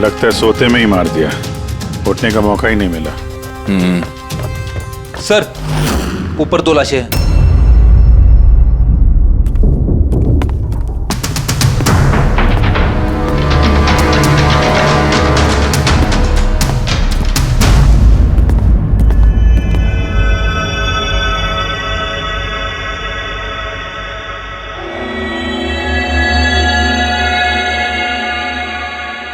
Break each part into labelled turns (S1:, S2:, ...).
S1: लगता है सोते में ही मार दिया, उठने का मौका ही नहीं मिला।
S2: सर, ऊपर 2 लाशें हैं।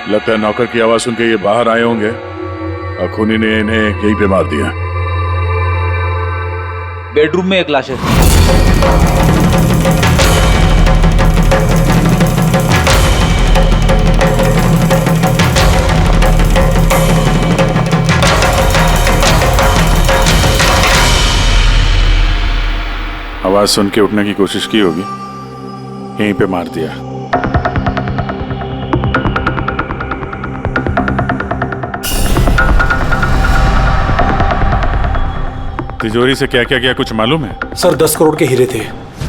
S1: लगता है नौकर की आवाज सुन के ये बाहर आए होंगे और खूनी ने इन्हें यहीं पे मार दिया।
S2: बेडरूम में 1 लाश है।
S1: आवाज सुन के उठने की कोशिश की होगी, यहीं पे मार दिया। तिजोरी से क्या क्या कुछ मालूम है?
S3: सर 10 करोड़ के हीरे थे,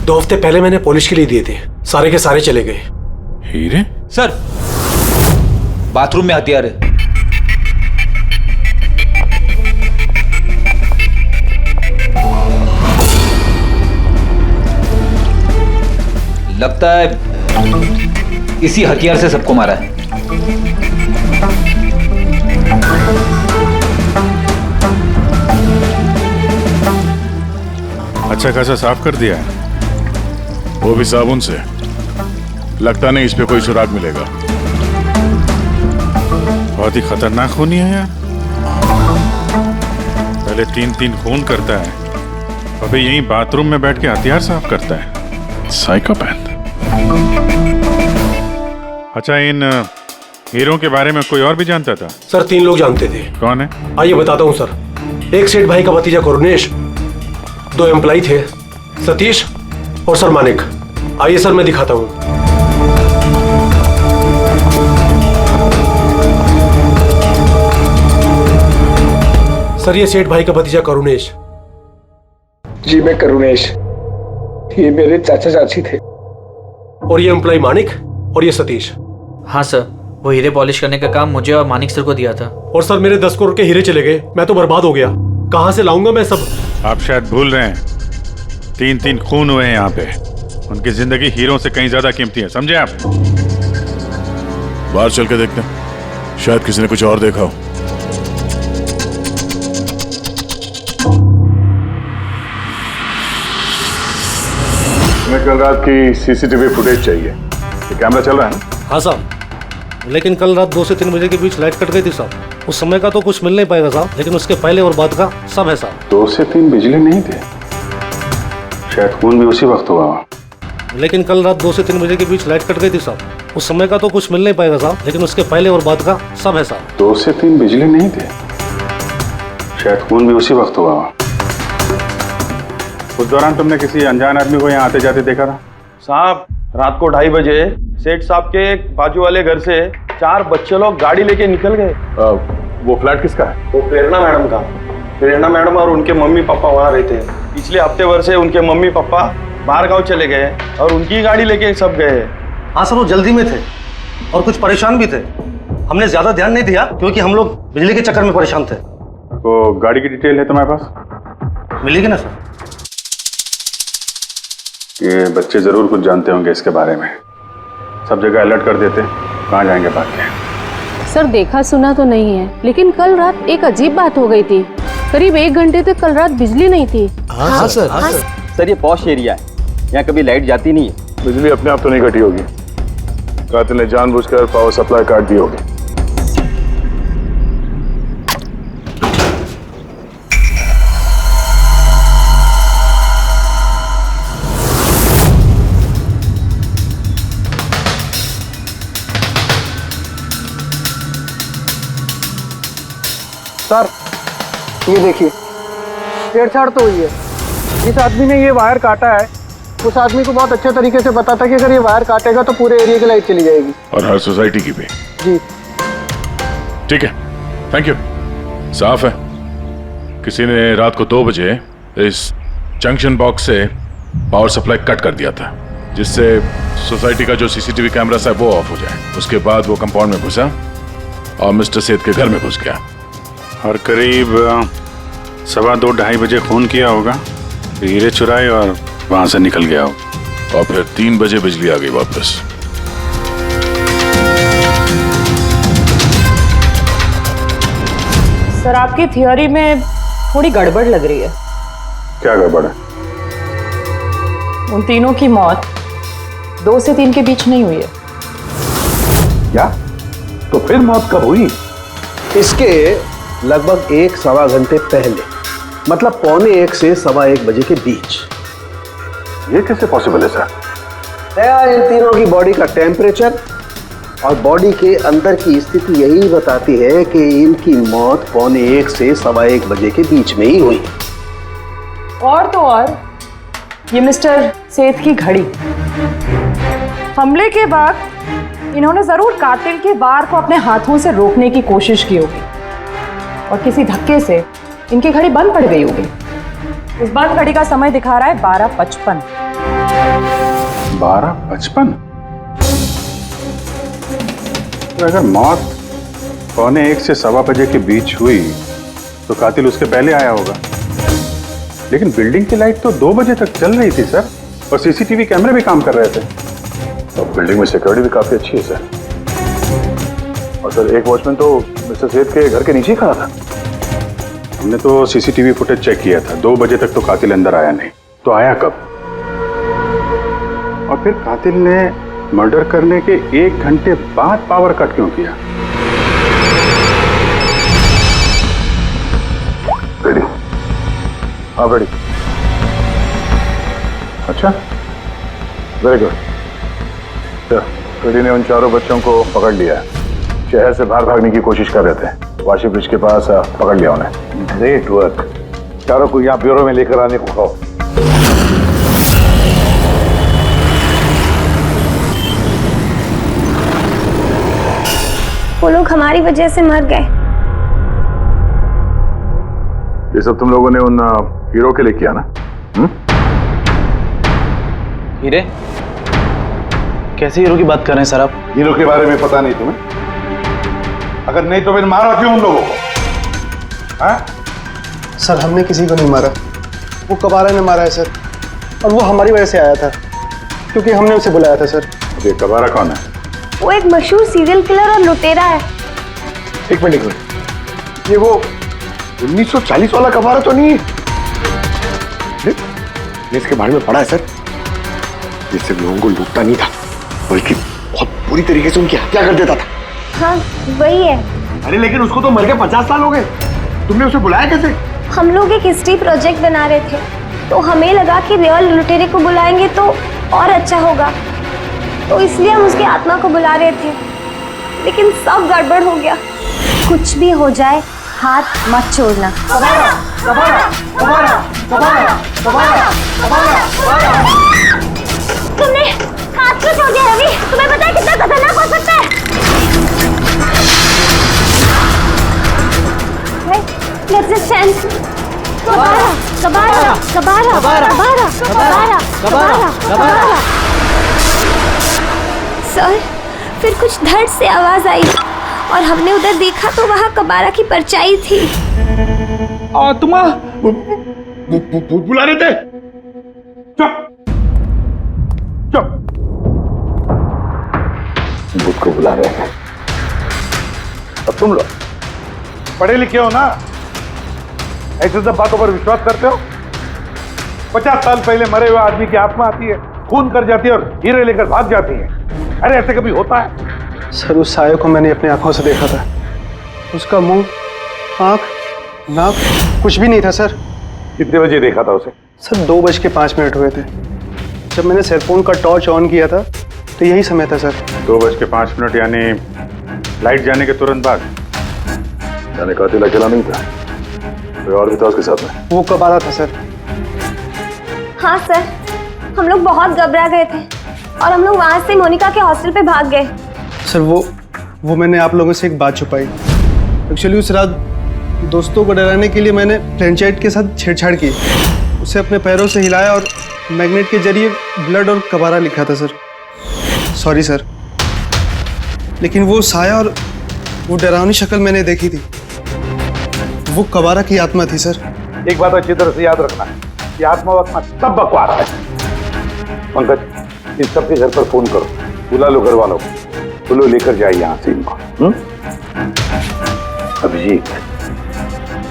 S3: 2 हफ्ते पहले मैंने पॉलिश के लिए दिए थे, सारे के सारे चले गए।
S1: हीरे?
S2: सर, बाथरूम में हथियार है। लगता है इसी हथियार से सबको मारा है।
S1: अच्छा खासा साफ कर दिया है, वो भी साबुन से। लगता नहीं इस पे कोई सुराग मिलेगा। बहुत ही खतरनाक खूनी है यार। पहले 3 खून करता है, अभी यहीं बाथरूम में बैठ के हथियार साफ करता है। साइकोपैथ। अच्छा, इन हीरों के बारे में कोई और भी जानता था?
S3: सर 3 लोग जानते थे।
S1: कौन है?
S3: आइए बताता हूँ सर। एक सेठ भाई का भतीजा करुणेश, 2 एम्प्लॉय थे, सतीश और सर मानिक। आइए सर मैं दिखाता हूँ। सर ये सेठ भाई का भतीजा करुणेश।
S4: जी मैं करुणेश, ये मेरे चाचा चाची थे।
S3: और ये एम्प्लॉय मानिक और ये सतीश।
S5: हाँ सर, वो हीरे पॉलिश करने का काम मुझे और मानिक सर को दिया था।
S3: और सर मेरे 10 करोड़ के हीरे चले गए, मैं तो बर्बाद हो गया। कहां से लाऊंगा मैं सब?
S1: आप शायद भूल रहे हैं, 3 खून हुए हैं यहाँ पे। उनकी जिंदगी हीरों से कहीं ज्यादा कीमती है, समझे आप?
S6: बाहर चल के देखते हैं, शायद किसी ने कुछ और देखा हो।
S1: हमें कल रात की सीसीटीवी फुटेज चाहिए। ये कैमरा चल रहा है ना?
S7: हाँ साहब, लेकिन कल रात 2 से 3 बजे के बीच लाइट कट गई थी साहब। उस समय का तो कुछ मिल नहीं पाएगा साहब, लेकिन उसके पहले और बाद का सब है साहब।
S1: 2 से 3 बिजली नहीं थे, शायद खून भी उसी वक्त हुआ।
S7: लेकिन कल रात 2 से 3 बजे के बीच लाइट कट गई थी साहब। उस समय का तो कुछ मिल नहीं पाएगा साहब, लेकिन उसके पहले और बाद का सब है साहब।
S1: 2 से 3 बिजली नहीं थे, शायद खून भी उसी वक्त हुआ। उस दौरान तुमने किसी अनजान आदमी को यहाँ आते जाते देखा था?
S4: साहब रात को 2:30 बजे सेठ साहब के बाजू वाले घर से 4 बच्चे लोग गाड़ी लेके निकल गए।
S1: वो फ्लैट किसका है?
S4: वो प्रेरणा मैडम का। प्रेरणा मैडम और उनके मम्मी पापा वहाँ रहते हैं। पिछले हफ्ते भर से उनके मम्मी पापा बाहर गाँव चले गए और उनकी गाड़ी लेके सब गए।
S7: हाँ सर, वो जल्दी में थे और कुछ परेशान भी थे। हमने ज्यादा ध्यान नहीं दिया क्योंकि हम लोग बिजली के चक्कर में परेशान थे।
S1: तो गाड़ी की डिटेल है तुम्हारे पास?
S7: मिलेगी ना सर?
S1: ये बच्चे जरूर कुछ जानते होंगे इसके बारे में, सब जगह अलर्ट कर देते, कहाँ जाएंगे भाग के।
S8: सर देखा सुना तो नहीं है, लेकिन कल रात एक अजीब बात हो गई थी। करीब 1 घंटे तक कल रात बिजली नहीं थी।
S7: हाँ सर।
S9: सर ये पॉश एरिया है, यहाँ कभी लाइट जाती नहीं है।
S1: बिजली अपने आप तो नहीं कटी होगी, कातिल ने जानबूझकर पावर सप्लाई काट दी होगी।
S4: सर ये देखिए, छेड़छाड़ तो हुई है। जिस आदमी ने ये वायर काटा है उस आदमी को बहुत अच्छे तरीके से पता था कि अगर ये वायर काटेगा तो पूरे एरिया की लाइट चली जाएगी।
S1: और हर सोसाइटी की भी।
S4: जी
S1: ठीक है, थैंक यू। साफ है, किसी ने रात को 2 बजे इस जंक्शन बॉक्स से पावर सप्लाई कट कर दिया था, जिससे सोसाइटी का जो सीसीटीवी कैमरा है वो ऑफ हो जाए। उसके बाद वो कंपाउंड में घुसा और मिस्टर सेठ के घर में घुस गया।
S6: और करीब 2:15-2:30 बजे खून किया होगा, फिर हीरे चुराए और वहां से निकल गया हो।
S1: और फिर 3 बजे बिजली आ गई वापस।
S8: सर आपकी थियोरी में थोड़ी गड़बड़ लग रही है।
S6: क्या गड़बड़ है?
S8: उन तीनों की मौत 2 से 3 के बीच नहीं हुई है।
S6: क्या? तो फिर मौत कब हुई?
S10: इसके लगभग 1-1.25 घंटे पहले, मतलब 1:45 से 1:15 बजे के बीच।
S6: ये कैसे पॉसिबल है सर?
S10: इन तीनों की बॉडी का टेम्परेचर और बॉडी के अंदर की स्थिति यही बताती है कि इनकी मौत 1:45 से 1:15 बजे के बीच में ही हुई।
S8: और तो और ये मिस्टर सेठ की घड़ी, हमले के बाद इन्होंने जरूर कातिल के वार को अपने हाथों से रोकने की कोशिश की होगी और किसी धक्के से इनकी घड़ी बंद पड़ गई होगी। इस बंद घड़ी का समय दिखा रहा है 12:55।
S6: 12:55? तो अगर मौत 1:45 से 1:15 बजे के बीच हुई तो कातिल उसके पहले आया होगा। लेकिन बिल्डिंग की लाइट तो 2 बजे तक चल रही थी सर, और सीसीटीवी कैमरे भी काम कर रहे थे। और बिल्डिंग में सिक्योरिटी भी काफी अच्छी है सर। और सर एक वॉचमैन तो मिस्टर सेठ के घर के नीचे ही खड़ा था। हमने तो सीसीटीवी फुटेज चेक किया था, 2 बजे तक तो कातिल अंदर आया नहीं। तो आया कब? और फिर कातिल ने मर्डर करने के 1 घंटे बाद पावर कट क्यों किया? रेडी? हाँ रेडी। अच्छा, वेरी गुड। रेडी ने उन चारों बच्चों को पकड़ लिया है। शहर से बाहर भागने की कोशिश कर रहे थे, वाशी ब्रिज के पास पकड़ लिया उन्हें। Great work. चारों को यहाँ ब्यूरो में लेकर आने को कहो।
S11: वो लोग हमारी वजह से मर गए।
S6: ये सब तुम लोगों ने उन हीरो के लिए किया ना?
S5: हीरे? कैसे हीरो की बात कर रहे हैं सर आप?
S6: हीरो के बारे में पता नहीं तुम्हें? अगर नहीं तो फिर मारा क्यों उन लोगों को? हाँ?
S4: सर हमने किसी को नहीं मारा, वो कबारा ने मारा है सर, और वो हमारी वजह से आया था क्योंकि हमने उसे बुलाया था सर।
S6: ये कबारा कौन है?
S11: वो एक मशहूर सीरियल किलर और लुटेरा है।
S10: एक मिनट, ये वो 1940 वाला कबारा तो नहीं है? इसके बारे में पढ़ा है सर। ये सिर्फ लोगों को लूटता नहीं था, बल्कि बहुत बुरी तरीके से उनकी हत्या कर देता था।
S11: हाँ वही है।
S10: अरे लेकिन उसको तो मर के 50 साल हो गए, तुमने उसे बुलाया कैसे?
S11: हम लोग एक हिस्ट्री प्रोजेक्ट बना रहे थे, तो हमें लगा कि रियल लुटेरे को बुलाएंगे तो और अच्छा होगा, तो इसलिए हम उसकी आत्मा को बुला रहे थे। लेकिन सब गड़बड़ हो गया। कुछ भी हो जाए हाथ मत छोड़ना।
S10: कबारा, कबारा, कबारा, कबारा, कबारा, कबारा, कबारा।
S11: तुमने हाथ क्यों छोड़ दिया रवि? तुम्हें पता है कितना खतरनाक हो सकता है? Let's just chance. कबारा, कबारा, कबारा, कबारा, कबारा, कबारा, कबारा। सर, फिर कुछ धड़ से आवाज आई और हमने उधर देखा तो वहाँ कबारा की परछाई थी।
S6: तुम बुला रहे थे? चुप चुप। भूत को बुला रहे थे। अब तुम लोग पढ़े लिखे हो ना, ऐसे सब बातों पर विश्वास करते हो? 50 साल पहले मरे हुए आदमी की आत्मा आती है, खून कर जाती है और हीरे लेकर भाग जाती है। अरे ऐसे कभी होता है?
S4: सर उस साये को मैंने अपनी आंखों से देखा था। उसका मुंह, आंख, नाक कुछ भी नहीं था सर।
S6: कितने बजे देखा था उसे?
S4: सर 2:05 हुए थे। जब मैंने सेलफोन का टॉर्च ऑन किया था तो यही समय था सर।
S6: 2:05 यानी लाइट जाने के तुरंत बाद। यानी कातिल अकेला नहीं था, कोई और भी था उसके साथ में?
S4: वो कबारा था सर।
S11: हाँ सर, हम लोग बहुत घबरा गए थे और हम लोग वहाँ से मोनिका के हॉस्टल पे भाग गए।
S4: सर वो मैंने आप लोगों से एक बात छुपाई। एक्चुअली उस रात दोस्तों को डराने के लिए मैंने फ्रेंचाइट के साथ छेड़छाड़ की। उसे अपने पैरों से हिलाया और मैग्नेट के जरिए ब्लड और कबारा लिखा था सर। सॉरी सर, लेकिन वो साया और वो डरावनी शक्ल मैंने देखी थी, वो कबारा की आत्मा थी सर।
S6: एक बात अच्छी तरह से याद रखना है कि आत्मा वात्मा सब बकवास है। पंकज, इन सबके घर पर फोन करो, बुला लो घर वालों को, बोलो लेकर जाए यहाँ से इनको। अभिजीत,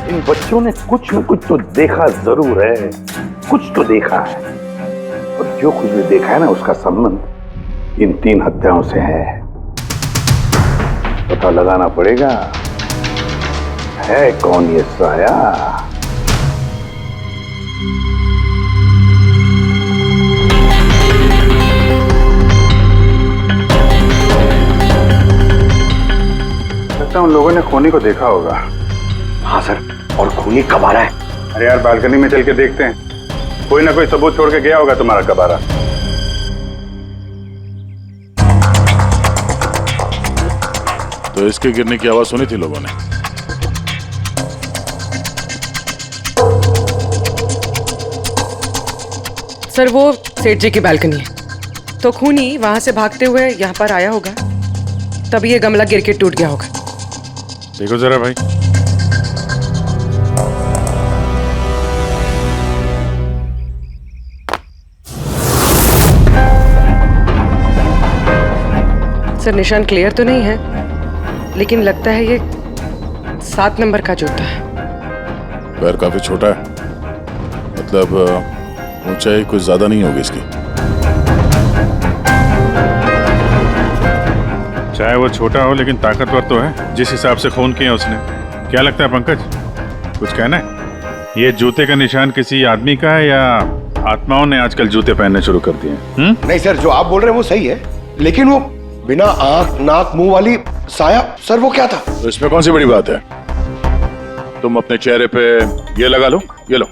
S6: इन बच्चों ने कुछ न कुछ तो देखा जरूर है, कुछ तो देखा है, और जो कुछ भी देखा है ना उसका संबंध इन 3 हत्याओं से है। पता लगाना पड़ेगा है कौन ये साया। लगता है उन लोगों ने खूनी को देखा होगा।
S10: हाँ सर, और खूनी कबारा है।
S6: अरे यार, बालकनी में चल के देखते हैं, कोई ना कोई सबूत छोड़ के गया होगा तुम्हारा कबारा।
S1: तो इसके गिरने की आवाज सुनी थी लोगों ने?
S12: सर वो सेठ जी की बालकनी है, तो खूनी वहां से भागते हुए यहाँ पर आया होगा, तभी ये गमला गिर के टूट गया होगा।
S1: देखो जरा भाई।
S12: सर निशान क्लियर तो नहीं है, लेकिन लगता है ये 7 नंबर का जूता है।
S1: पैर काफी छोटा है, मतलब ऊंचाई कुछ ज्यादा नहीं होगी इसकी।
S6: चाहे वो छोटा हो लेकिन ताकतवर तो है, जिस हिसाब से खून किया उसने। क्या लगता है पंकज, कुछ कहना है? ये जूते का निशान किसी आदमी का है या आत्माओं ने आजकल जूते पहनने शुरू कर दिए हैं?
S10: नहीं सर, जो आप बोल रहे हैं वो सही है, लेकिन वो बिना आंख नाक मुंह वाली साया, सर वो क्या था?
S1: तो इसमें कौन सी बड़ी बात है? तुम अपने चेहरे पे ये लगा लो, ये लो।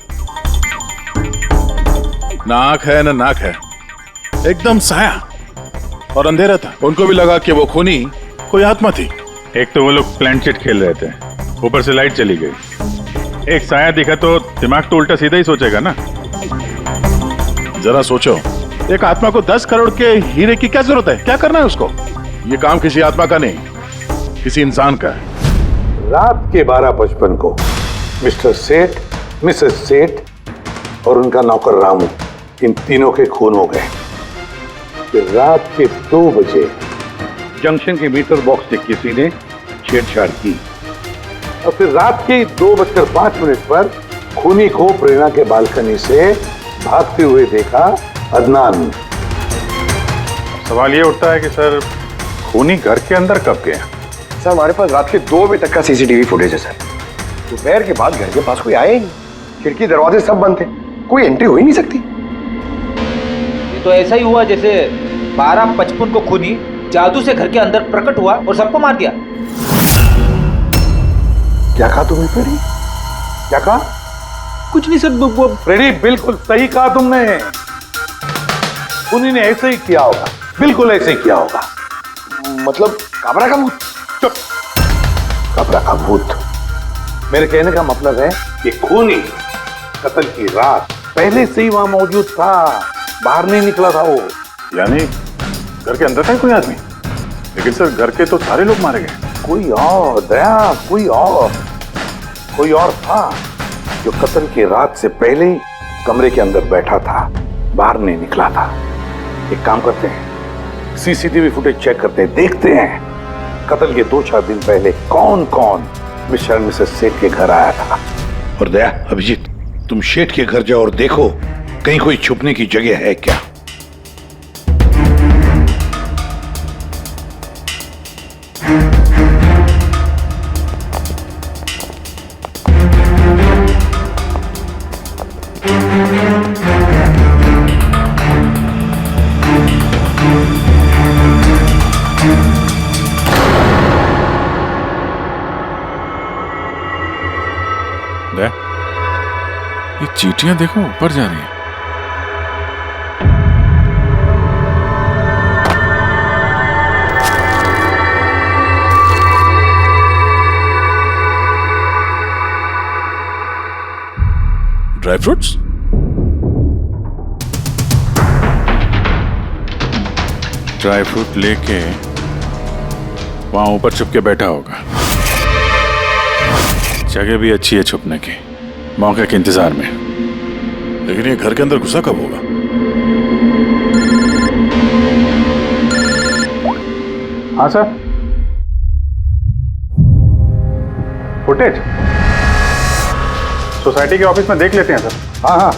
S1: ना आंख है ना नाक है, एकदम साया और अंधेरा था। उनको भी लगा कि वो खूनी कोई आत्मा थी।
S6: एक तो वो लोग प्लेनचेट खेल रहे थे, ऊपर से लाइट चली गई। एक साया दिखा तो दिमाग तो उल्टा सीधा ही सोचेगा ना।
S1: जरा सोचो, एक आत्मा को 10 करोड़ के हीरे की क्या जरूरत है? क्या करना है उसको? ये काम किसी आत्मा का नहीं, किसी इंसान का है।
S6: रात के 12:55 को मिस्टर सेठ, मिसेस सेठ और उनका नौकर रामू, इन तीनों के खून हो गए। फिर रात के 2 बजे जंक्शन के मीटर बॉक्स से किसी ने छेड़छाड़ की, और फिर रात के 2:05 पर खूनी को प्रेरणा के बालकनी से भागते हुए देखा अदनान। सवाल ये उठता है कि सर खूनी घर के अंदर कब गया?
S10: सर हमारे पास रात के 2 बजे तक का सीसीटीवी फुटेज है सर। दोपहर के बाद घर के पास कोई आया ही नहीं, खिड़की दरवाजे सब बंद थे, कोई एंट्री हो ही नहीं सकती।
S9: ये तो ऐसा ही हुआ जैसे 12:55 को खूनी जादू से घर के अंदर प्रकट हुआ और सबको मार दिया।
S6: क्या कहा तुमने फ्रेडी? क्या कहा?
S9: कुछ नहीं सर,
S6: फ्रेडी बिल्कुल सही कहा तुमने। खूनी ने ऐसे ही किया होगा, बिल्कुल ऐसे ही किया होगा।
S10: मतलब काबरा का भूत?
S6: चुप, काबरा का भूत। मेरे कहने का मतलब है कि खूनी कत्ल की रात पहले से ही वहां मौजूद था, बाहर नहीं निकला था वो। यानी घर के अंदर था कोई आदमी, लेकिन सर घर के तो सारे लोग मारे गए। कोई और दया, कोई और था जो कत्ल की रात से पहले ही कमरे के अंदर बैठा था, बाहर नहीं निकला था। एक काम करते हैं, सीसीटीवी फुटेज चेक करते हैं, देखते हैं कत्ल के 2-4 दिन पहले कौन कौन मिस्टर मिसेस सेठ के घर आया था।
S13: और दया, अभिजीत, तुम शेठ के घर जाओ और देखो कहीं कोई छुपने की जगह है क्या।
S1: ये चींटियां देखो ऊपर जा रही हैं। Dry fruits? ड्राई फ्रूट लेके वहां ऊपर छुप के बैठा होगा। जगह भी अच्छी है छुपने की, मौके के इंतजार में। लेकिन ये घर के अंदर घुसा कब होगा?
S6: हाँ सर, फुटेज सोसाइटी के ऑफिस में देख लेते हैं सर।
S13: हाँ हाँ,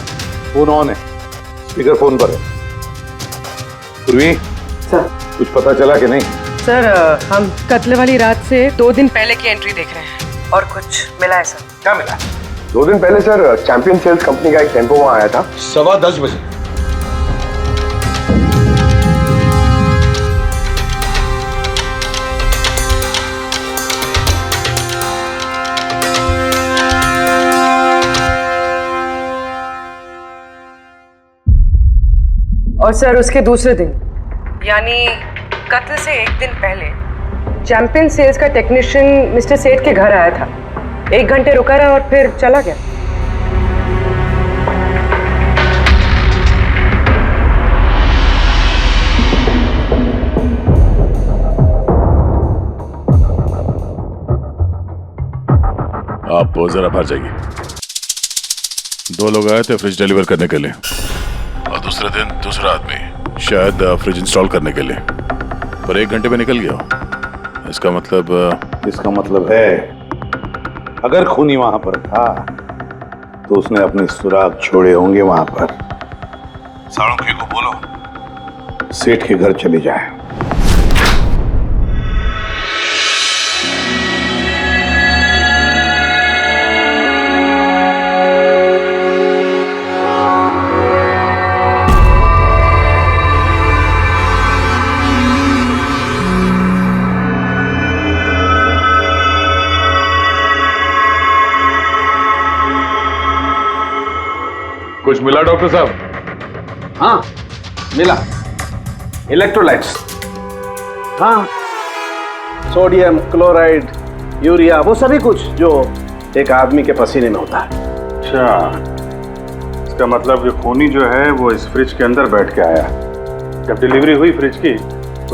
S13: फोन ऑन है, स्पीकर फोन पर है। पूर्वी
S5: सर,
S13: कुछ पता चला कि नहीं?
S12: सर हम कत्ल वाली रात से 2 दिन पहले की एंट्री देख रहे हैं और कुछ मिला है सर।
S13: क्या मिला?
S10: 2 दिन पहले सर चैंपियन सेल्स कंपनी का एक टेम्पो वहां आया था
S13: 10:15 बजे।
S12: और सर उसके दूसरे दिन यानी कत्ल से 1 दिन पहले चैंपियन सेल्स का टेक्नीशियन मिस्टर सेठ के घर आया था। 1 घंटे रुका रहा और फिर चला गया।
S1: आप जरा बाहर जाइए। 2 लोग आए थे फ्रिज डिलीवर करने के लिए और दूसरे दिन दूसरा आदमी शायद फ्रिज इंस्टॉल करने के लिए, पर 1 घंटे में निकल गया। इसका मतलब
S13: है अगर खूनी वहां पर था तो उसने अपने सुराग छोड़े होंगे वहां पर। साळुंखे को बोलो सेठ के घर चले जाए।
S1: कुछ मिला डॉक्टर साहब?
S10: हाँ मिला, इलेक्ट्रोलाइट्स। हाँ, सोडियम क्लोराइड, यूरिया, वो सभी कुछ जो एक आदमी के पसीने में होता है।
S6: अच्छा, इसका मतलब ये खूनी जो है वो इस फ्रिज के अंदर बैठ के आया। जब डिलीवरी हुई फ्रिज की,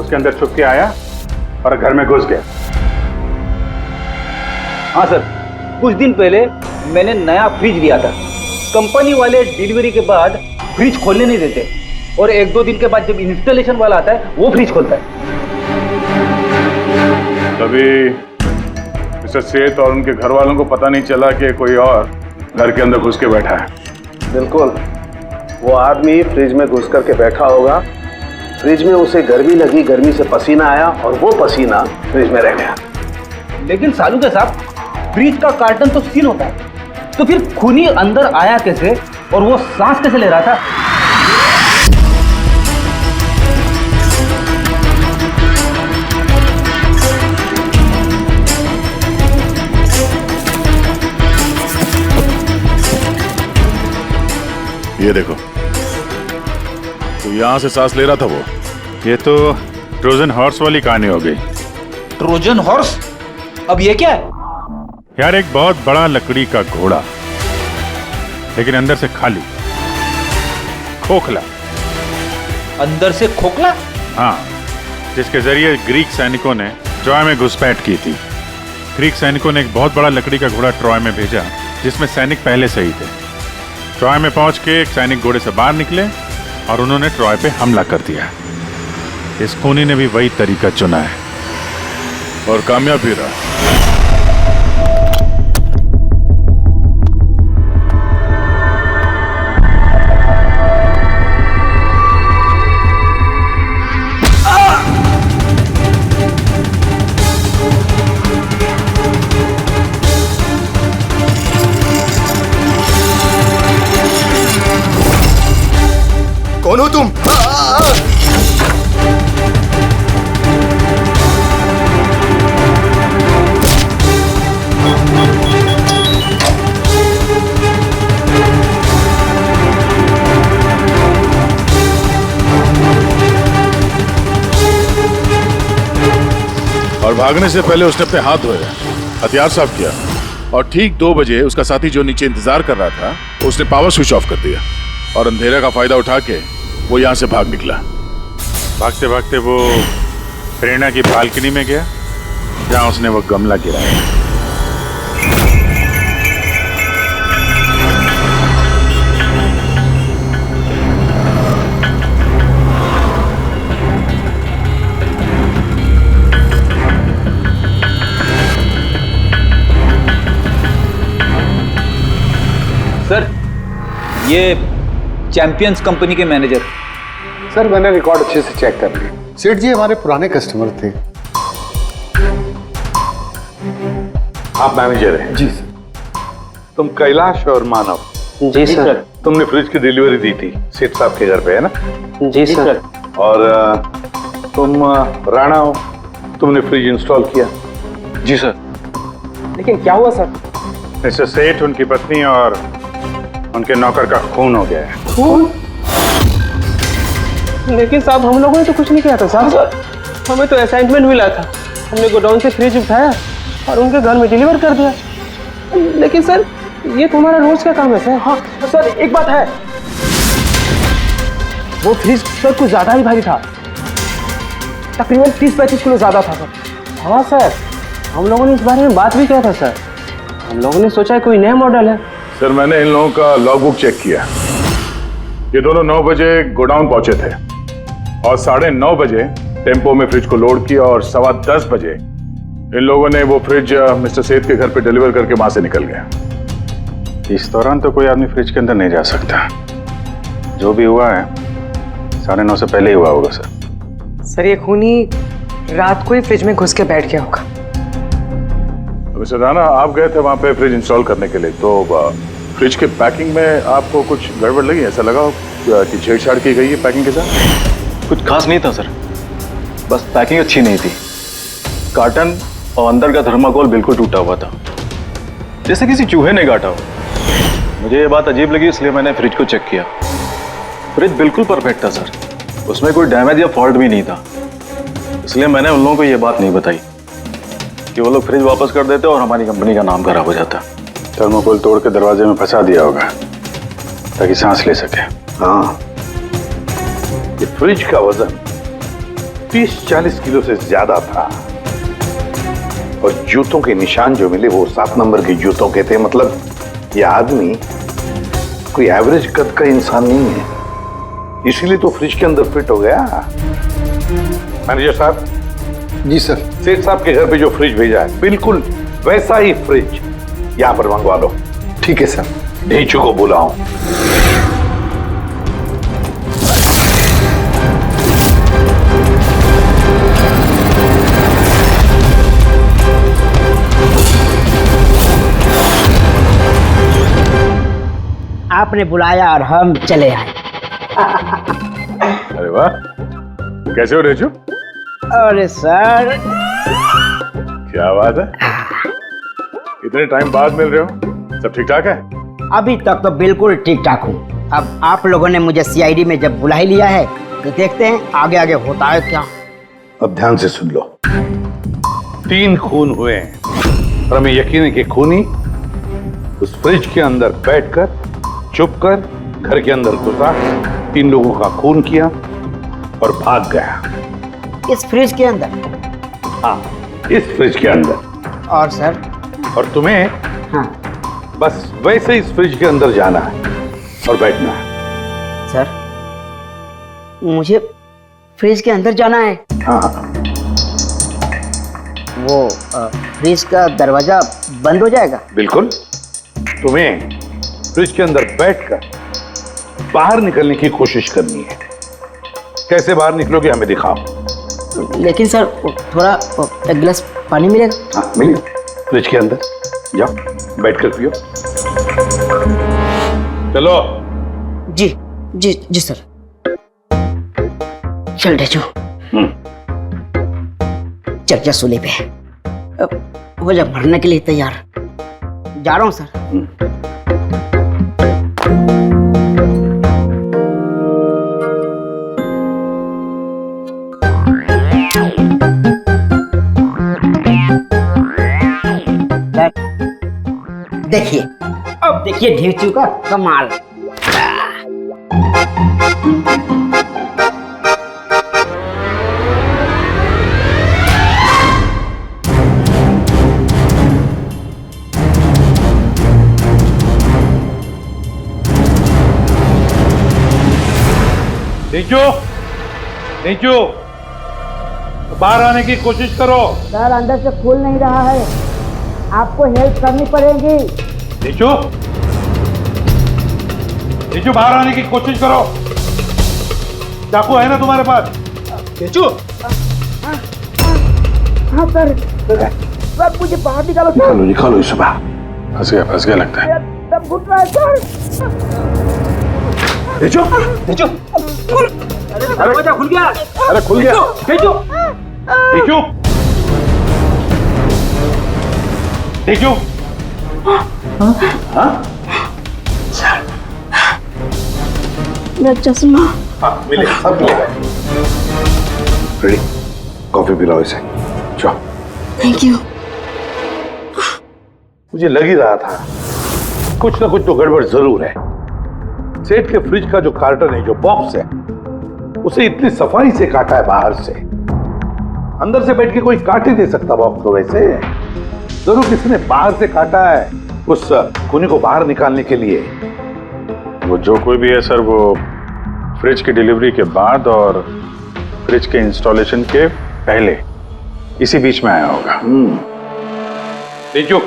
S6: उसके अंदर छुप के आया और घर में घुस गया।
S9: हाँ सर, कुछ दिन पहले मैंने नया फ्रिज लिया था। कंपनी वाले डिलीवरी के बाद फ्रिज खोलने नहीं देते और 1-2 दिन के बाद जब इंस्टॉलेशन वाला आता है वो फ्रिज खोलता है।
S6: तभी मिस्टर सेठ और उनके घर वालों को पता नहीं चला कि कोई और घर के अंदर घुस के बैठा है।
S10: बिल्कुल, वो आदमी फ्रिज में घुस करके बैठा होगा। फ्रिज में उसे गर्मी लगी, गर्मी से पसीना आया और वो पसीना फ्रिज में रह गया।
S9: लेकिन सालुंखे साहब, फ्रिज का कार्टन तो सील होता है, तो फिर खूनी अंदर आया कैसे और वो सांस कैसे ले रहा था?
S1: ये देखो, तो यहां से सांस ले रहा था वो।
S6: ये तो ट्रोजन हॉर्स वाली कहानी हो गई।
S9: Trojan horse? अब ये क्या है?
S6: यार, एक बहुत बड़ा लकड़ी का घोड़ा, लेकिन अंदर से खाली, खोखला।
S9: अंदर से खोखला?
S6: हाँ, जिसके जरिए ग्रीक सैनिकों ने ट्रॉय में घुसपैठ की थी। ग्रीक सैनिकों ने एक बहुत बड़ा लकड़ी का घोड़ा ट्रॉय में भेजा, जिसमें सैनिक पहले से ही थे। ट्रॉय में पहुंच के एक सैनिक घोड़े से बाहर निकले और उन्होंने ट्रॉय पे हमला कर दिया। इस खूनी ने भी वही तरीका चुना है
S1: और कामयाब भी रहा।
S10: कौन हो तुम?
S1: और भागने से पहले उसने अपने हाथ धोए, हथियार साफ किया और ठीक 2 बजे उसका साथी जो नीचे इंतजार कर रहा था उसने पावर स्विच ऑफ कर दिया और अंधेरे का फायदा उठा के वो यहाँ से भाग निकला।
S6: भागते भागते वो प्रेरणा की बालकनी में गया
S13: जहां उसने वो गमला गिराया।
S9: सर, ये चैंपियंस कंपनी के मैनेजर।
S6: सर मैंने रिकॉर्ड अच्छे से चेक कर लिया। सेठ जी हमारे पुराने कस्टमर थे।
S13: आप मैनेजर हैं?
S6: जी सर।
S13: तुम कैलाश और मानव?
S5: जी सर।
S13: तुमने फ्रिज की डिलीवरी दी थी सेठ साहब के घर पे, है ना?
S5: जी सर।
S13: और तुम राणा हो, तुमने फ्रिज इंस्टॉल किया?
S5: जी सर।
S3: लेकिन क्या हुआ सर?
S13: मिस्टर सेठ, उनकी पत्नी और उनके नौकर का खून हो गया है।
S3: खून? लेकिन साहब हम लोगों ने तो कुछ नहीं किया था साहब। हमें तो असाइनमेंट मिला था, हमने गोडाउन से फ्रिज उठाया और उनके घर में डिलीवर कर दिया। लेकिन सर ये तुम्हारा रोज का काम है सर। हाँ सर, एक बात है, वो फ्रिज सर कुछ ज्यादा ही भारी था, तकरीबन 30-35 किलो ज्यादा था सर। हाँ सर, हम लोगों ने इस बारे में बात भी किया था सर। हम लोगों ने सोचा कोई नया मॉडल है।
S13: सर मैंने इन लोगों का लॉगबुक चेक किया। ये दोनों 9 बजे गोडाउन पहुंचे थे और 9:30 बजे टेम्पो में फ्रिज को लोड किया और 10:15 बजे इन लोगों ने वो फ्रिज मिस्टर सेठ के घर पे डिलीवर करके वहां से निकल गए।
S6: इस दौरान तो कोई आदमी फ्रिज के अंदर नहीं जा सकता। जो भी हुआ है 9:30 से पहले ही हुआ होगा सर।
S12: सर ये खूनी रात को ही फ्रिज में घुस के बैठ गया होगा।
S13: मिस्टर राणा, आप गए थे वहां पे फ्रिज इंस्टॉल करने के लिए, तो फ्रिज के पैकिंग में आपको कुछ गड़बड़ लगी? ऐसा लगा कि छेड़छाड़ की गई है पैकिंग के साथ?
S5: कुछ खास नहीं था सर, बस पैकिंग अच्छी नहीं थी। कार्टन और अंदर का थर्माकोल बिल्कुल टूटा हुआ था, जैसे किसी चूहे ने काटा हो। मुझे ये बात अजीब लगी, इसलिए मैंने फ्रिज को चेक किया। फ्रिज बिल्कुल परफेक्ट था सर, उसमें कोई डैमेज या फॉल्ट भी नहीं था। इसलिए मैंने उन लोगों को ये बात नहीं बताई कि वो लोग फ्रिज वापस कर देते और हमारी कंपनी का नाम खराब हो जाता।
S6: थर्माकोल तोड़ के दरवाजे में फंसा दिया होगा ताकि सांस ले सके।
S13: हाँ, ये फ्रिज का वजन 30-40 किलो से ज्यादा था और जूतों के निशान जो मिले वो 7 नंबर के जूतों के थे। मतलब ये आदमी कोई एवरेज कद का इंसान नहीं है, इसीलिए तो फ्रिज के अंदर फिट हो गया। मैनेजर साहब।
S6: जी सर।
S13: सेठ साहब के घर पे जो फ्रिज भेजा है बिल्कुल वैसा ही फ्रिज यहाँ पर मंगवा लो।
S6: ठीक है सर।
S13: ढेंचू को बुलाओ।
S14: आपने बुलाया और हम चले आए।
S13: अरे वाह, कैसे हो ढेंचू?
S14: अरे सर,
S13: क्या बात है, इतने टाइम बाद मिल रहे हो, सब ठीक ठाक है?
S14: अभी तक तो बिल्कुल ठीक ठाक हूँ। अब आप लोगों ने मुझे सीआईडी में जब बुला ही लिया है तो देखते हैं आगे आगे होता है क्या।
S13: अब ध्यान से सुन लो। 3 खून हुए हैं और हमें यकीन है कि खूनी उस फ्रिज के अंदर बैठकर चुपकर घर के अंदर घुसा, 3 लोगों का खून किया और भाग गया।
S14: इस फ्रिज के अंदर?
S13: हाँ, इस फ्रिज के अंदर।
S14: और सर?
S13: और तुम्हें
S14: हाँ,
S13: बस वैसे इस फ्रिज के अंदर जाना है और बैठना है।
S14: सर, मुझे फ्रिज के अंदर जाना है?
S13: हाँ।
S14: वो फ्रिज का दरवाजा बंद हो जाएगा?
S13: बिल्कुल। तुम्हें फ्रिज के अंदर बैठकर बाहर निकलने की कोशिश करनी है। कैसे बाहर निकलोगे हमें दिखाओ।
S14: लेकिन सर थोड़ा एक गिलास पानी मिलेगा?
S13: हाँ मिलेगा, फ्रिज के अंदर जाओ, बैठकर पियो। चलो।
S14: जी जी जी सर। चल ढेंचू, चल जा सूली पे, हो जा मरने के लिए तैयार। जा रहा हूँ सर। देखिए, अब देखिए ढेंचू का कमाल।
S13: नीचू, नीचू, बाहर आने की कोशिश करो।
S15: सर अंदर से खुल नहीं रहा है, आपको हेल्प करनी पड़ेगी।
S13: नीचू, नीचू बाहर आने की कोशिश करो। चाकू है ना तुम्हारे पास?
S4: नीचू,
S15: हाँ सर, सर मुझे बाहर निकालो सर।
S13: निकालो निकालो इसे बाहर। फंस गया लगता है।
S15: सब घुट रहा है सर।
S13: नीचू,
S9: नीचू, दरवाजा खुल गया।
S13: अरे खुल गया।
S9: नीचू,
S13: नीचू, नीचू, हाँ?
S11: मेरा चश्मा।
S13: हाँ मिले, सब मिलेगा। रेडी, कॉफी पिलाओ इसे। चलो।
S11: Thank you.
S13: मुझे लग ही रहा था कुछ ना कुछ तो गड़बड़ जरूर है। सेठ के फ्रिज का जो कार्टन है, जो बॉक्स है, उसे इतनी सफाई से काटा है बाहर से। अंदर से बैठ के कोई काट ही नहीं सकता बॉक्स को वैसे। जरूर किसी ने बाहर से काटा है उस खूनी को बाहर निकालने के लिए।
S6: वो जो कोई भी है सर, वो फ्रिज की डिलीवरी के बाद और फ्रिज के इंस्टॉलेशन के पहले इसी बीच में आया होगा।
S13: नीचू,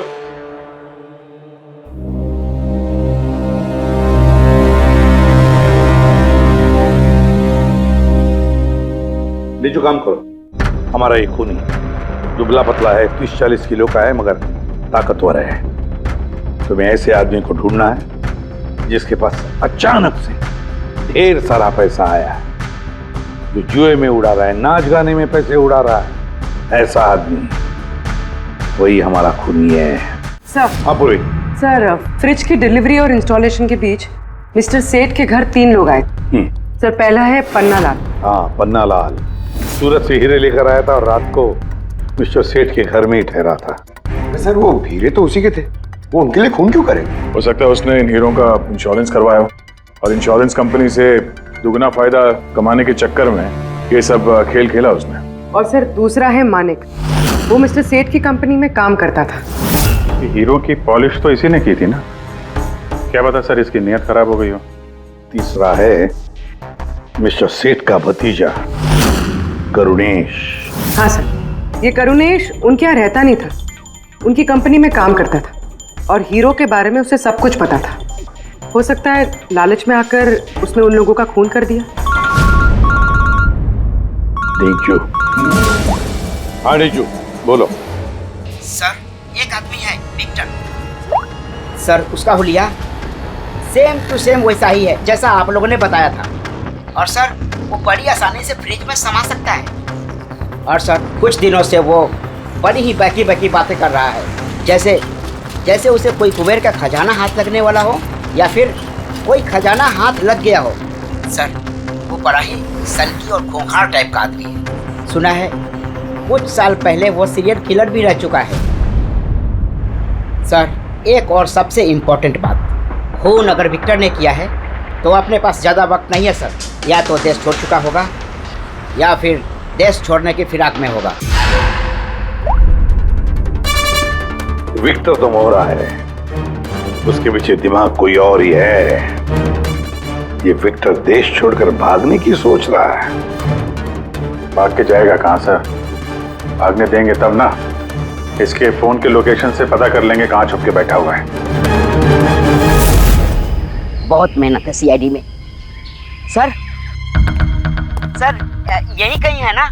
S13: नीचू काम करो। हमारा ये खूनी दुबला पतला है, 30-40 किलो का है, मगर ताकतवर है। तुम्हें ऐसे आदमी को ढूंढना है जिसके पास अचानक से ढेर सारा पैसा आया है, जो जुए में उड़ा रहा है, नाच गाने में पैसे उड़ा रहा है। ऐसा आदमी, वही हमारा खूनी है।
S12: सर,
S13: हाँ पूरी।
S12: सर फ्रिज की डिलीवरी और इंस्टॉलेशन के बीच मिस्टर सेठ के घर 3 लोग आए। सर पहला है पन्ना लाल।
S13: हाँ पन्ना लाल सूरत से हीरे लेकर आया था और रात को मिस्टर सेठ के घर में ही ठहरा था।
S16: सर वो हीरे तो उसी के थे, वो उनके लिए खून क्यों करे?
S6: हो सकता है उसने इन हीरों का इंश्योरेंस करवाया हो और इंश्योरेंस कंपनी से दुगना फायदा कमाने के चक्कर में ये सब खेल खेला उसने।
S12: और सर दूसरा है मानिक, वो मिस्टर सेठ की कंपनी में काम करता था।
S6: हीरो की पॉलिश तो इसी ने की थी ना, क्या पता सर इसकी नीयत खराब हो गई हो।
S13: तीसरा है मिस्टर सेठ का भतीजा करुणेश।
S12: हाँ सर, ये करुणेश उनके यहाँ रहता नहीं था, उनकी कंपनी में काम करता था और हीरो के बारे में उसे सब कुछ पता था। हो सकता है लालच में आकर उसने उन लोगों का खून कर दिया।
S13: नीचू, हाँ नीचू बोलो।
S14: सर एक आदमी है विक्टर। सर उसका हुलिया सेम टू सेम वैसा ही है जैसा आप लोगों ने बताया था। और सर वो बड़ी आसानी से फ्रिज में समा सकता है। और सर कुछ दिनों से वो बड़ी ही बहकी बहकी बातें कर रहा है, जैसे उसे कोई कुबेर का खजाना हाथ लगने वाला हो या फिर कोई खजाना हाथ लग गया हो। सर वो बड़ा ही सनकी और खूंखार टाइप का आदमी है। सुना है कुछ साल पहले वो सीरियल किलर भी रह चुका है। सर एक और सबसे इम्पोर्टेंट बात, खून अगर विक्टर ने किया है तो अपने पास ज़्यादा वक्त नहीं है सर। या तो देश छोड़ चुका होगा या फिर देश छोड़ने की फिराक में होगा।
S13: विक्टर तो मोहरा है, उसके पीछे दिमाग कोई और ही है। ये विक्टर देश छोड़कर भागने की सोच रहा है।
S6: भाग के जाएगा कहाँ सर, भागने देंगे तब ना। इसके फोन के लोकेशन से पता कर लेंगे कहाँ छुप के बैठा हुआ है।
S14: बहुत मेहनत है सीआईडी में। सर यही कहीं है ना?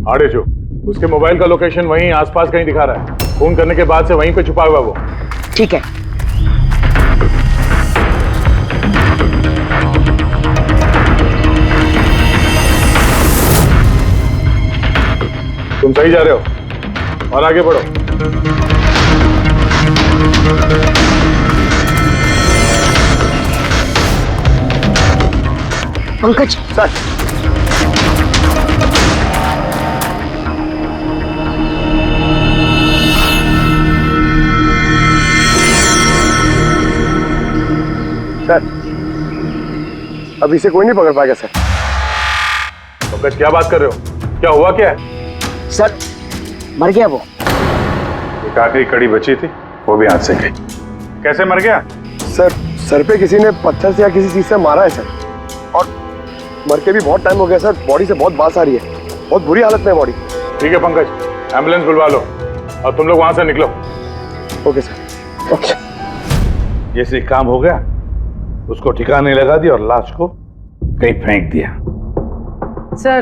S6: हाँ डेशो, उसके मोबाइल का लोकेशन वहीं आसपास कहीं दिखा रहा है। फोन करने के बाद से वहीं पे छुपा हुआ वो।
S14: ठीक है।
S6: तुम सही जा रहे हो और आगे बढ़ो।
S14: पंकज
S13: सर,
S16: अभी से कोई नहीं पकड़ पाएगा सर।
S6: पंकज क्या बात कर रहे हो, क्या हुआ क्या है?
S14: सर मर गया वो।
S6: एक आखिरी कड़ी बची थी, वो भी हाथ से गई। कैसे मर गया?
S16: सर सर पे किसी ने पत्थर से या किसी चीज से मारा है सर, और मर के भी बहुत टाइम हो गया सर, बॉडी से बहुत बांस आ रही है, बहुत बुरी हालत में है बॉडी।
S6: ठीक है पंकज, एम्बुलेंस बुलवा लो और तुम लोग वहां से निकलो।
S16: Okay sir. ओके।
S13: जैसे काम हो गया उसको ठिकाने लगा दिया और लाश को कहीं फेंक दिया।
S12: सर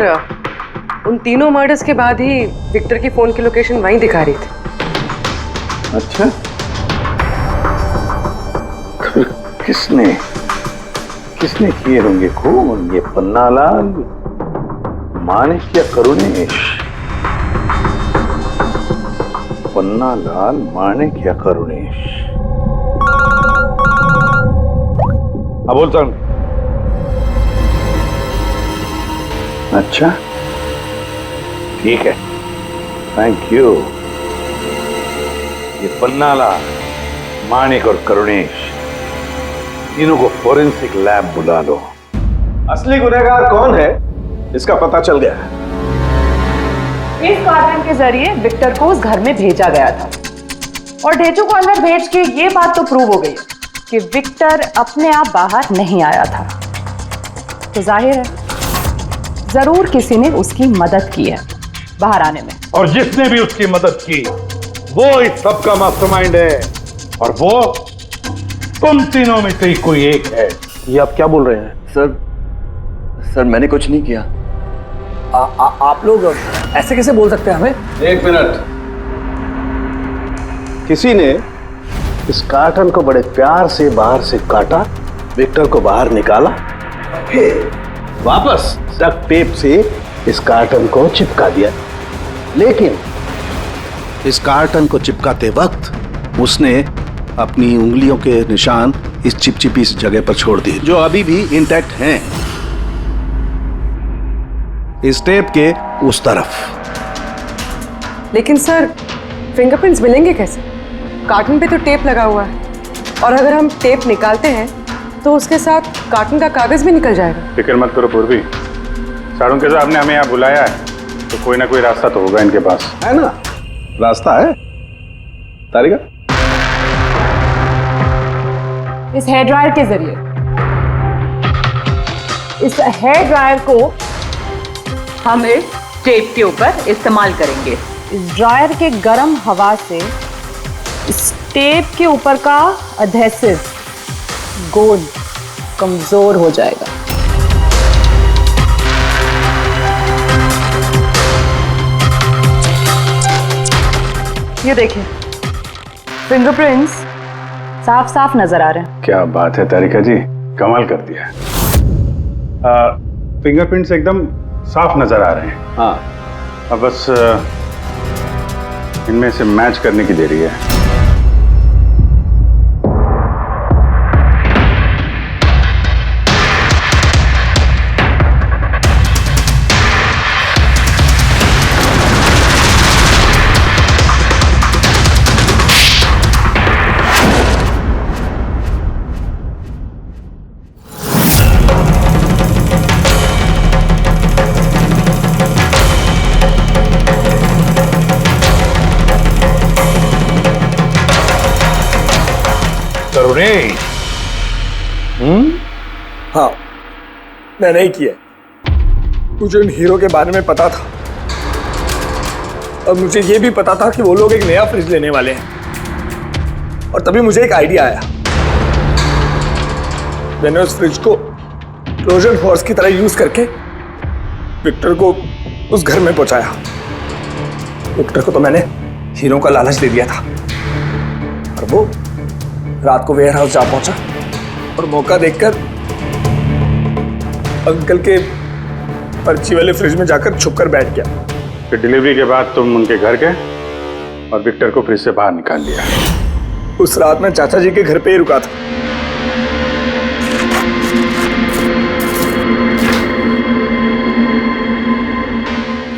S12: उन तीनों मर्डर्स के बाद ही विक्टर की फोन की लोकेशन वहीं दिखा रही थी।
S13: अच्छा, किसने किसने किए होंगे खून? ये पन्नालाल, माणिक या करुणेश? पन्नालाल, माणिक या करुणेश? हाँ बोलता हूं। अच्छा ठीक है, थैंक यू। ये पन्नालाल, माणिक और करुणेश, तीनों को फोरेंसिक लैब बुला लो।
S10: असली गुनहगार कौन है इसका पता चल गया है।
S8: इस कार्टन के जरिए विक्टर को उस घर में भेजा गया था और ढेचू को अंदर भेज के ये बात तो प्रूव हो गई कि विक्टर अपने आप बाहर नहीं आया था। तो जाहिर है जरूर किसी ने उसकी मदद की है बाहर आने में,
S13: और जिसने भी उसकी मदद की वो इस सब का मास्टरमाइंड है, और वो तुम तीनों में से ही कोई एक है।
S10: ये आप क्या बोल रहे हैं?
S16: सर मैंने कुछ नहीं किया। आप लोग ऐसे कैसे बोल सकते हैं हमें?
S10: एक मिनट। किसी ने इस कार्टन को बड़े प्यार से बाहर से काटा, विक्टर को बाहर निकाला, फिर वापस डक्ट टेप से इस कार्टन को चिपका दिया। लेकिन इस कार्टन को चिपकाते वक्त उसने अपनी उंगलियों के निशान इस चिपचिपी इस जगह पर छोड़ दिए, जो अभी भी इंटैक्ट हैं, इस टेप के उस तरफ।
S12: लेकिन सर फिंगरप्रिंट्स मिलेंगे कैसे? कार्टन पे तो टेप लगा हुआ है, और अगर हम टेप निकालते हैं तो उसके साथ कार्टन का कागज भी निकल जाएगा।
S6: फिक्र मत करो पूर्वी, साड़ू के साहब ने हमें यहाँ बुलाया है तो कोई ना कोई रास्ता तो होगा इनके पास।
S10: है ना, रास्ता है। तारिका,
S8: इस हेयर ड्रायर के जरिए इस हेयर ड्रायर को
S17: हम इस टेप के ऊपर इस्तेमाल करेंगे।
S8: इस ड्रायर के गर्म हवा से इस टेप के ऊपर का एडहेसिव गोंद कमजोर हो जाएगा। ये देखिए, फिंगरप्रिंट्स साफ साफ नजर आ रहे हैं।
S6: क्या बात है तारिका जी, कमाल कर दिया। फिंगरप्रिंट्स एकदम साफ नजर आ रहे हैं।
S10: हाँ,
S6: अब बस इनमें से मैच करने की देरी है।
S16: हाँ, मैं नहीं किया। मुझे उन हीरो के बारे में पता था, और मुझे ये भी पता था कि वो लोग एक नया फ्रिज लेने वाले हैं। और तभी मुझे एक आइडिया आया। मैंने उस फ्रिज को ट्रोजन हॉर्स की तरह यूज करके विक्टर को उस घर में पहुंचाया। विक्टर को तो मैंने हीरो का लालच दे दिया था, और वो रात को वेयर हाउस जा पहुंचा और मौका देखकर अंकल के पर्ची वाले फ्रिज में जाकर छुपकर बैठ गया।
S6: फिर डिलीवरी के बाद तुम उनके घर गए और विक्टर को फ्रिज से बाहर निकाल लिया।
S16: उस रात मैं चाचा जी के घर पे ही रुका था।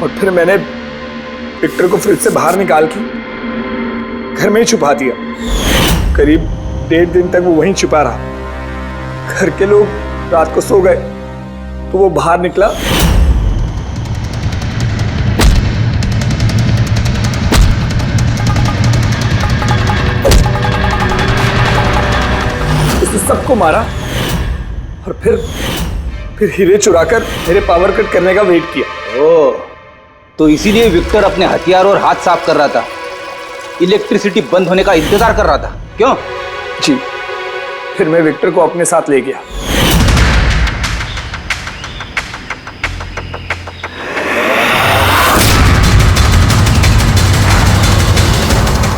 S16: और फिर मैंने विक्टर को फ्रिज से बाहर निकाल के घर में ही छुपा दिया। करीब 1.5 दिन तक वो वहीं छुपा रहा। घर के लोग रात को सो गए तो वो बाहर निकला, उसने सबको मारा और फिर फिर हीरे चुराकर मेरे पावर कट करने का वेट किया।
S9: ओ, तो इसीलिए विक्टर अपने हथियार और हाथ साफ कर रहा था, इलेक्ट्रिसिटी बंद होने का इंतजार कर रहा था, क्यों?
S16: जी, फिर मैं विक्टर को अपने साथ ले गया।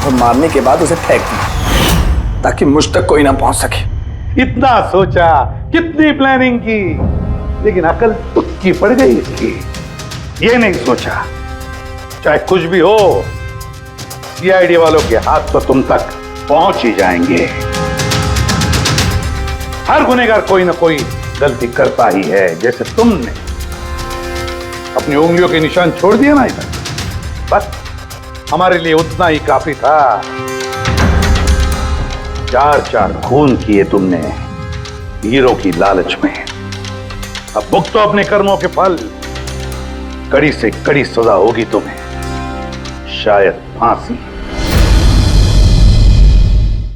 S16: और मारने के बाद उसे फेंक दिया ताकि मुझ तक कोई ना पहुंच सके।
S13: इतना सोचा, कितनी प्लानिंग की, लेकिन अकल तुक्की पड़ गई इसकी। ये नहीं सोचा चाहे कुछ भी हो, सीआईडी वालों के हाथ तो तुम तक पहुंच ही जाएंगे। हर गुनहगार कोई ना कोई गलती करता ही है, जैसे तुमने अपनी उंगलियों के निशान छोड़ दिया ना इधर, बस हमारे लिए उतना ही काफी था। 4 खून किए तुमने हीरो की लालच में। अब भुगतो अपने कर्मों के फल, कड़ी से कड़ी सजा होगी तुम्हें, शायद फांसी।